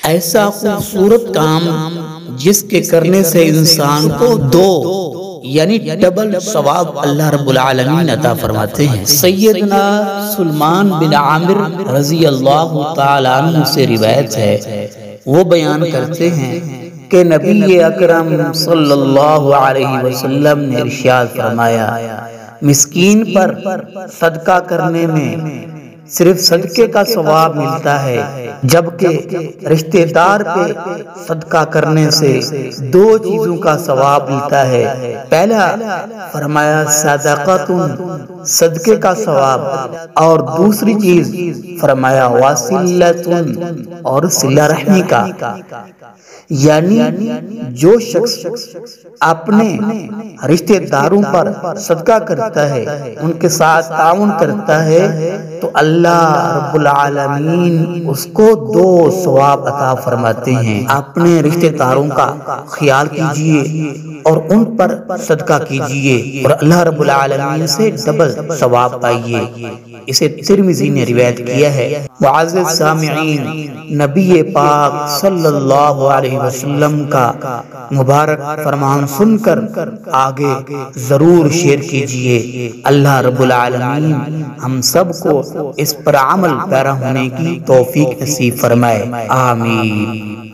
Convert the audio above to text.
ایسا خوبصورت کام جس کے کرنے سے انسان کو دو یعنی ڈبل ثواب اللہ رب العالمین عطا فرماتے ہیں۔ سیدنا سلمان بن عامر رضی اللہ تعالیٰ عنہ سے روایت ہے، وہ بیان کرتے ہیں کہ نبی اکرم صلی اللہ علیہ وسلم نے ارشاد فرمایا، مسکین پر صدقہ کرنے میں صرف صدقے کا ثواب ملتا ہے، جبکہ رشتہ دار پہ صدقہ کرنے سے دو چیزوں کا ثواب ملتا ہے۔ پہلا فرمایا صدقۃ، صدقے کا ثواب، اور دوسری چیز فرمایا وصلۃ، اور صلہ رحمی کا۔ یعنی جو شخص اپنے رشتہ داروں پر صدقہ کرتا ہے، ان کے ساتھ تعاون کرتا ہے، تو اللہ رب العالمین اس کو دو ثواب عطا فرماتے ہیں۔ اپنے رشتہ داروں کا خیال کیجئے اور ان پر صدقہ کیجئے اور اللہ رب العالمین سے ڈبل ثواب پائیے۔ اسے ترمذی نے روایت کیا ہے۔ معزز سامعین، نبی پاک صلی اللہ علیہ وسلم کا مبارک فرمان سن کر آگے ضرور شیئر کیجئے۔ اللہ رب العالمین ہم سب کو اس پر عمل پیرا ہونے کی توفیق نصیب فرمائے، آمین۔